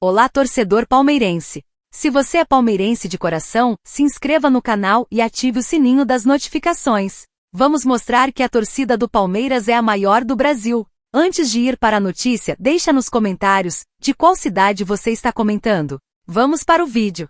Olá, torcedor palmeirense! Se você é palmeirense de coração, se inscreva no canal e ative o sininho das notificações. Vamos mostrar que a torcida do Palmeiras é a maior do Brasil. Antes de ir para a notícia, deixa nos comentários de qual cidade você está comentando. Vamos para o vídeo.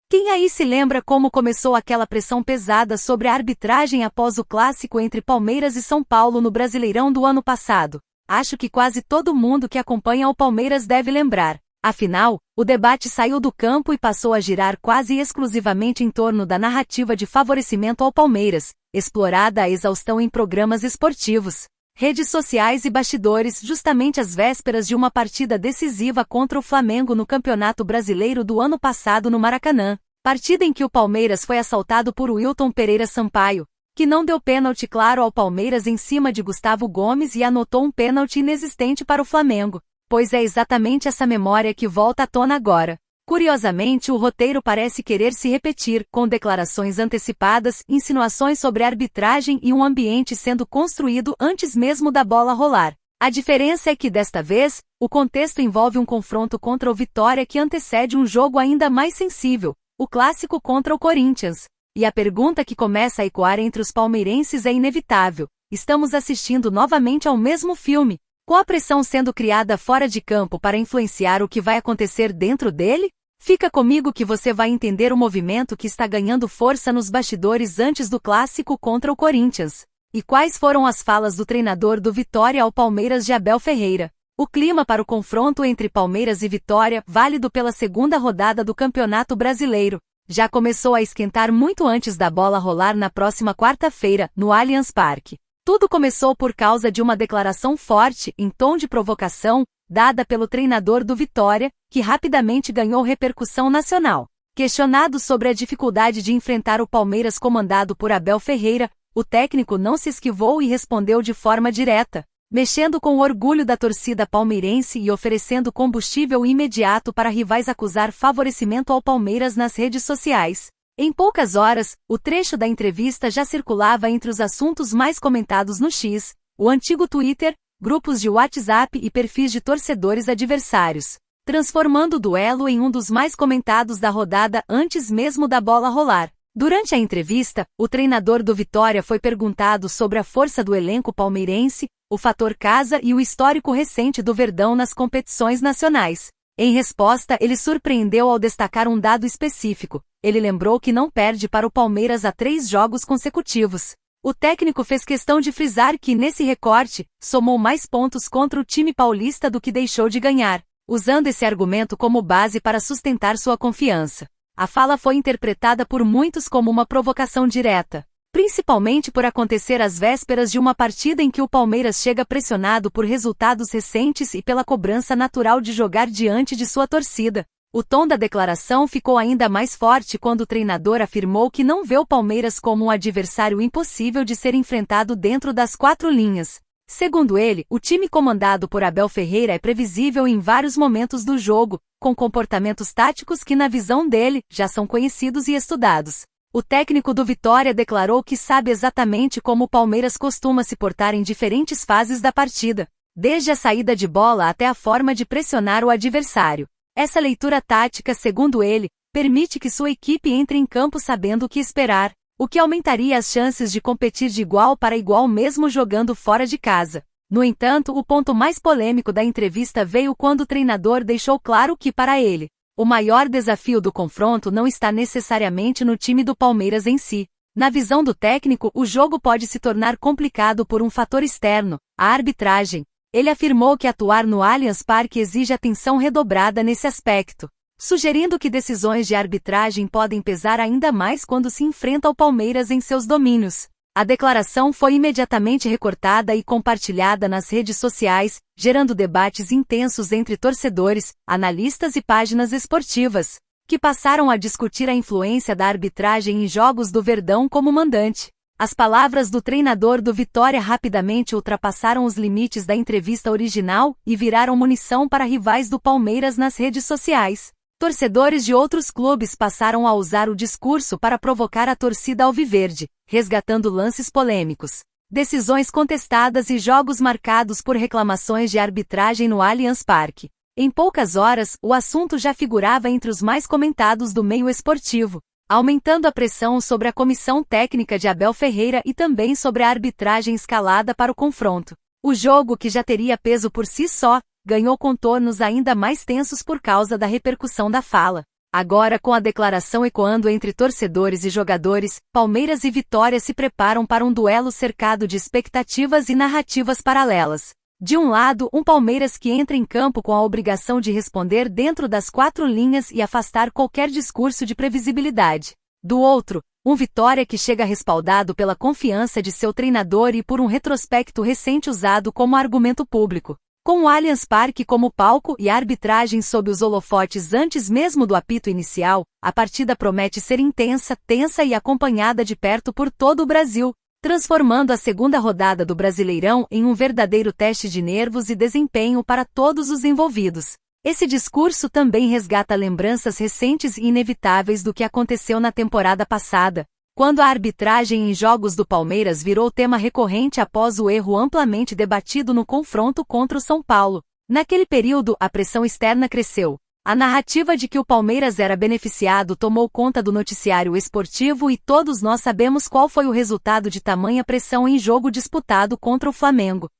Quem aí se lembra como começou aquela pressão pesada sobre a arbitragem após o clássico entre Palmeiras e São Paulo no Brasileirão do ano passado? Acho que quase todo mundo que acompanha o Palmeiras deve lembrar. Afinal, o debate saiu do campo e passou a girar quase exclusivamente em torno da narrativa de favorecimento ao Palmeiras, explorada à exaustão em programas esportivos, redes sociais e bastidores justamente às vésperas de uma partida decisiva contra o Flamengo no Campeonato Brasileiro do ano passado no Maracanã, partida em que o Palmeiras foi assaltado por Wilton Pereira Sampaio, que não deu pênalti claro ao Palmeiras em cima de Gustavo Gomes e anotou um pênalti inexistente para o Flamengo. Pois é exatamente essa memória que volta à tona agora. Curiosamente, o roteiro parece querer se repetir, com declarações antecipadas, insinuações sobre arbitragem e um ambiente sendo construído antes mesmo da bola rolar. A diferença é que, desta vez, o contexto envolve um confronto contra o Vitória que antecede um jogo ainda mais sensível, o clássico contra o Corinthians. E a pergunta que começa a ecoar entre os palmeirenses é inevitável: estamos assistindo novamente ao mesmo filme? Com a pressão sendo criada fora de campo para influenciar o que vai acontecer dentro dele? Fica comigo que você vai entender o movimento que está ganhando força nos bastidores antes do clássico contra o Corinthians. E quais foram as falas do treinador do Vitória ao Palmeiras de Abel Ferreira? O clima para o confronto entre Palmeiras e Vitória, válido pela segunda rodada do Campeonato Brasileiro, já começou a esquentar muito antes da bola rolar na próxima quarta-feira, no Allianz Parque. Tudo começou por causa de uma declaração forte, em tom de provocação, dada pelo treinador do Vitória, que rapidamente ganhou repercussão nacional. Questionado sobre a dificuldade de enfrentar o Palmeiras comandado por Abel Ferreira, o técnico não se esquivou e respondeu de forma direta, mexendo com o orgulho da torcida palmeirense e oferecendo combustível imediato para rivais acusar favorecimento ao Palmeiras nas redes sociais. Em poucas horas, o trecho da entrevista já circulava entre os assuntos mais comentados no X, o antigo Twitter, grupos de WhatsApp e perfis de torcedores adversários, transformando o duelo em um dos mais comentados da rodada antes mesmo da bola rolar. Durante a entrevista, o treinador do Vitória foi perguntado sobre a força do elenco palmeirense, o fator casa e o histórico recente do Verdão nas competições nacionais. Em resposta, ele surpreendeu ao destacar um dado específico. Ele lembrou que não perde para o Palmeiras há 3 jogos consecutivos. O técnico fez questão de frisar que, nesse recorte, somou mais pontos contra o time paulista do que deixou de ganhar, usando esse argumento como base para sustentar sua confiança. A fala foi interpretada por muitos como uma provocação direta, principalmente por acontecer às vésperas de uma partida em que o Palmeiras chega pressionado por resultados recentes e pela cobrança natural de jogar diante de sua torcida. O tom da declaração ficou ainda mais forte quando o treinador afirmou que não vê o Palmeiras como um adversário impossível de ser enfrentado dentro das 4 linhas. Segundo ele, o time comandado por Abel Ferreira é previsível em vários momentos do jogo, com comportamentos táticos que, na visão dele, já são conhecidos e estudados. O técnico do Vitória declarou que sabe exatamente como o Palmeiras costuma se portar em diferentes fases da partida, desde a saída de bola até a forma de pressionar o adversário. Essa leitura tática, segundo ele, permite que sua equipe entre em campo sabendo o que esperar, o que aumentaria as chances de competir de igual para igual mesmo jogando fora de casa. No entanto, o ponto mais polêmico da entrevista veio quando o treinador deixou claro que, para ele, o maior desafio do confronto não está necessariamente no time do Palmeiras em si. Na visão do técnico, o jogo pode se tornar complicado por um fator externo, a arbitragem. Ele afirmou que atuar no Allianz Parque exige atenção redobrada nesse aspecto, sugerindo que decisões de arbitragem podem pesar ainda mais quando se enfrenta o Palmeiras em seus domínios. A declaração foi imediatamente recortada e compartilhada nas redes sociais, gerando debates intensos entre torcedores, analistas e páginas esportivas, que passaram a discutir a influência da arbitragem em jogos do Verdão como mandante. As palavras do treinador do Vitória rapidamente ultrapassaram os limites da entrevista original e viraram munição para rivais do Palmeiras nas redes sociais. Torcedores de outros clubes passaram a usar o discurso para provocar a torcida alviverde, resgatando lances polêmicos, decisões contestadas e jogos marcados por reclamações de arbitragem no Allianz Parque. Em poucas horas, o assunto já figurava entre os mais comentados do meio esportivo, aumentando a pressão sobre a comissão técnica de Abel Ferreira e também sobre a arbitragem escalada para o confronto. O jogo, que já teria peso por si só, ganhou contornos ainda mais tensos por causa da repercussão da fala. Agora, com a declaração ecoando entre torcedores e jogadores, Palmeiras e Vitória se preparam para um duelo cercado de expectativas e narrativas paralelas. De um lado, um Palmeiras que entra em campo com a obrigação de responder dentro das 4 linhas e afastar qualquer discurso de previsibilidade. Do outro, um Vitória que chega respaldado pela confiança de seu treinador e por um retrospecto recente usado como argumento público. Com o Allianz Parque como palco e a arbitragem sob os holofotes antes mesmo do apito inicial, a partida promete ser intensa, tensa e acompanhada de perto por todo o Brasil, transformando a segunda rodada do Brasileirão em um verdadeiro teste de nervos e desempenho para todos os envolvidos. Esse discurso também resgata lembranças recentes e inevitáveis do que aconteceu na temporada passada, quando a arbitragem em jogos do Palmeiras virou tema recorrente após o erro amplamente debatido no confronto contra o São Paulo. Naquele período, a pressão externa cresceu. A narrativa de que o Palmeiras era beneficiado tomou conta do noticiário esportivo e todos nós sabemos qual foi o resultado de tamanha pressão em jogo disputado contra o Flamengo.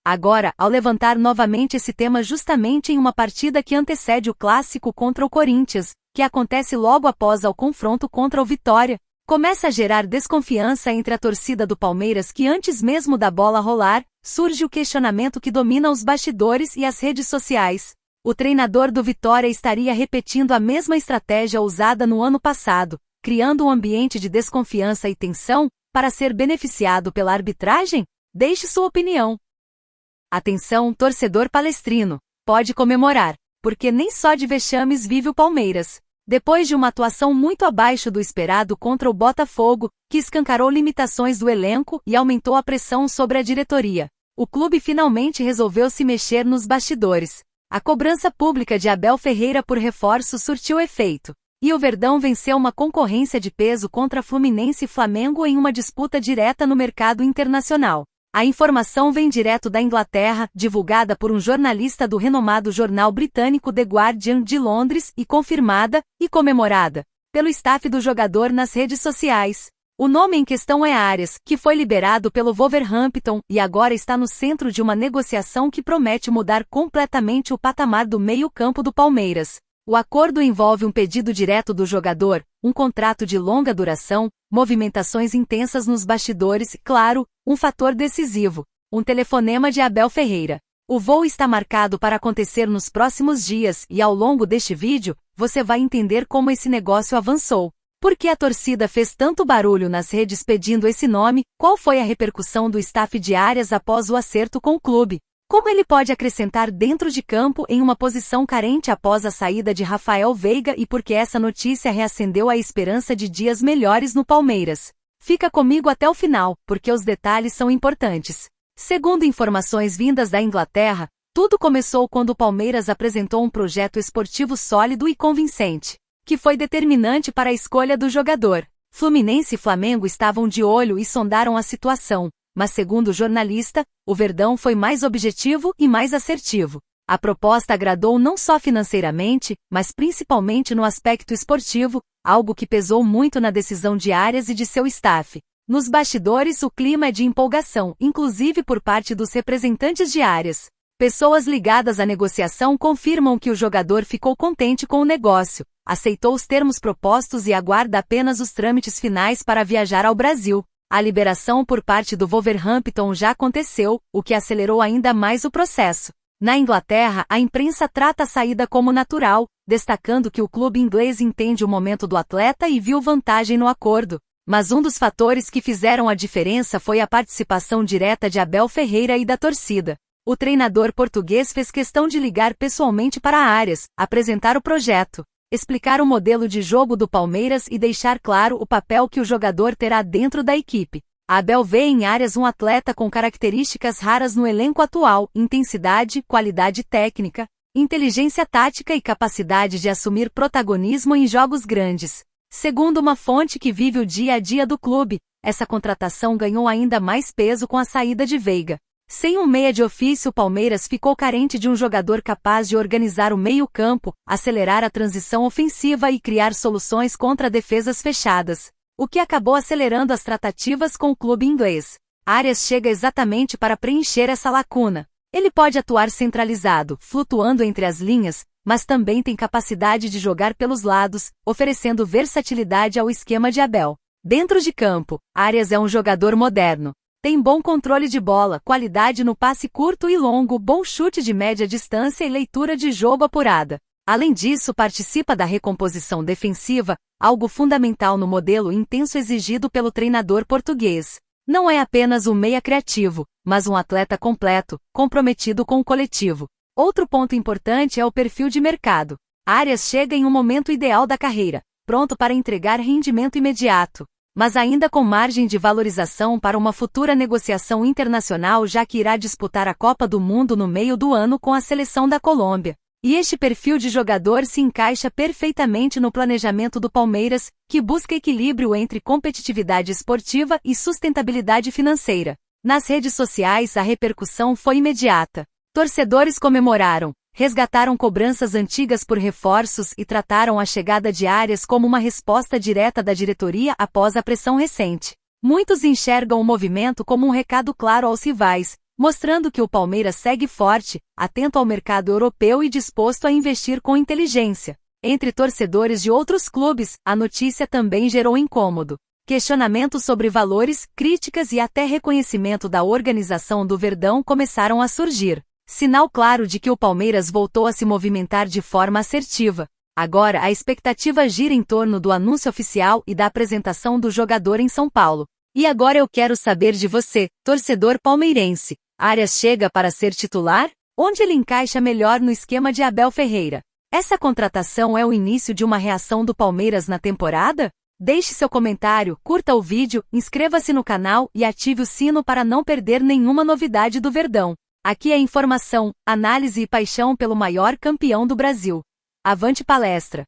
Agora, ao levantar novamente esse tema justamente em uma partida que antecede o clássico contra o Corinthians, que acontece logo após o confronto contra o Vitória, começa a gerar desconfiança entre a torcida do Palmeiras que antes mesmo da bola rolar, surge o questionamento que domina os bastidores e as redes sociais. O treinador do Vitória estaria repetindo a mesma estratégia usada no ano passado, criando um ambiente de desconfiança e tensão, para ser beneficiado pela arbitragem? Deixe sua opinião. Atenção, torcedor palestrino, pode comemorar, porque nem só de vexames vive o Palmeiras. Depois de uma atuação muito abaixo do esperado contra o Botafogo, que escancarou limitações do elenco e aumentou a pressão sobre a diretoria, o clube finalmente resolveu se mexer nos bastidores. A cobrança pública de Abel Ferreira por reforço surtiu efeito, e o Verdão venceu uma concorrência de peso contra Fluminense e Flamengo em uma disputa direta no mercado internacional. A informação vem direto da Inglaterra, divulgada por um jornalista do renomado jornal britânico The Guardian de Londres e confirmada, e comemorada, pelo staff do jogador nas redes sociais. O nome em questão é Arias, que foi liberado pelo Wolverhampton e agora está no centro de uma negociação que promete mudar completamente o patamar do meio-campo do Palmeiras. O acordo envolve um pedido direto do jogador, um contrato de longa duração, movimentações intensas nos bastidores e, claro, um fator decisivo, um telefonema de Abel Ferreira. O voo está marcado para acontecer nos próximos dias e ao longo deste vídeo, você vai entender como esse negócio avançou. Por que a torcida fez tanto barulho nas redes pedindo esse nome? Qual foi a repercussão do staff de Arias após o acerto com o clube? Como ele pode acrescentar dentro de campo em uma posição carente após a saída de Rafael Veiga e por que essa notícia reacendeu a esperança de dias melhores no Palmeiras? Fica comigo até o final, porque os detalhes são importantes. Segundo informações vindas da Inglaterra, tudo começou quando o Palmeiras apresentou um projeto esportivo sólido e convincente, que foi determinante para a escolha do jogador. Fluminense e Flamengo estavam de olho e sondaram a situação, mas segundo o jornalista, o Verdão foi mais objetivo e mais assertivo. A proposta agradou não só financeiramente, mas principalmente no aspecto esportivo, algo que pesou muito na decisão de Arias e de seu staff. Nos bastidores o clima é de empolgação, inclusive por parte dos representantes de Arias. Pessoas ligadas à negociação confirmam que o jogador ficou contente com o negócio, aceitou os termos propostos e aguarda apenas os trâmites finais para viajar ao Brasil. A liberação por parte do Wolverhampton já aconteceu, o que acelerou ainda mais o processo. Na Inglaterra, a imprensa trata a saída como natural, destacando que o clube inglês entende o momento do atleta e viu vantagem no acordo. Mas um dos fatores que fizeram a diferença foi a participação direta de Abel Ferreira e da torcida. O treinador português fez questão de ligar pessoalmente para Arias, apresentar o projeto, explicar o modelo de jogo do Palmeiras e deixar claro o papel que o jogador terá dentro da equipe. Abel vê em Arias um atleta com características raras no elenco atual: intensidade, qualidade técnica, inteligência tática e capacidade de assumir protagonismo em jogos grandes. Segundo uma fonte que vive o dia a dia do clube, essa contratação ganhou ainda mais peso com a saída de Veiga. Sem um meia de ofício, o Palmeiras ficou carente de um jogador capaz de organizar o meio-campo, acelerar a transição ofensiva e criar soluções contra defesas fechadas, o que acabou acelerando as tratativas com o clube inglês. Arias chega exatamente para preencher essa lacuna. Ele pode atuar centralizado, flutuando entre as linhas, mas também tem capacidade de jogar pelos lados, oferecendo versatilidade ao esquema de Abel. Dentro de campo, Arias é um jogador moderno. Tem bom controle de bola, qualidade no passe curto e longo, bom chute de média distância e leitura de jogo apurada. Além disso, participa da recomposição defensiva, algo fundamental no modelo intenso exigido pelo treinador português. Não é apenas um meia criativo, mas um atleta completo, comprometido com o coletivo. Outro ponto importante é o perfil de mercado. Arias chega em um momento ideal da carreira, pronto para entregar rendimento imediato, mas ainda com margem de valorização para uma futura negociação internacional, já que irá disputar a Copa do Mundo no meio do ano com a seleção da Colômbia. E este perfil de jogador se encaixa perfeitamente no planejamento do Palmeiras, que busca equilíbrio entre competitividade esportiva e sustentabilidade financeira. Nas redes sociais, a repercussão foi imediata. Torcedores comemoraram, resgataram cobranças antigas por reforços e trataram a chegada de Arias como uma resposta direta da diretoria após a pressão recente. Muitos enxergam o movimento como um recado claro aos rivais, mostrando que o Palmeiras segue forte, atento ao mercado europeu e disposto a investir com inteligência. Entre torcedores de outros clubes, a notícia também gerou incômodo. Questionamentos sobre valores, críticas e até reconhecimento da organização do Verdão começaram a surgir. Sinal claro de que o Palmeiras voltou a se movimentar de forma assertiva. Agora a expectativa gira em torno do anúncio oficial e da apresentação do jogador em São Paulo. E agora eu quero saber de você, torcedor palmeirense. Arias chega para ser titular? Onde ele encaixa melhor no esquema de Abel Ferreira? Essa contratação é o início de uma reação do Palmeiras na temporada? Deixe seu comentário, curta o vídeo, inscreva-se no canal e ative o sino para não perder nenhuma novidade do Verdão. Aqui é informação, análise e paixão pelo maior campeão do Brasil. Avante palestra!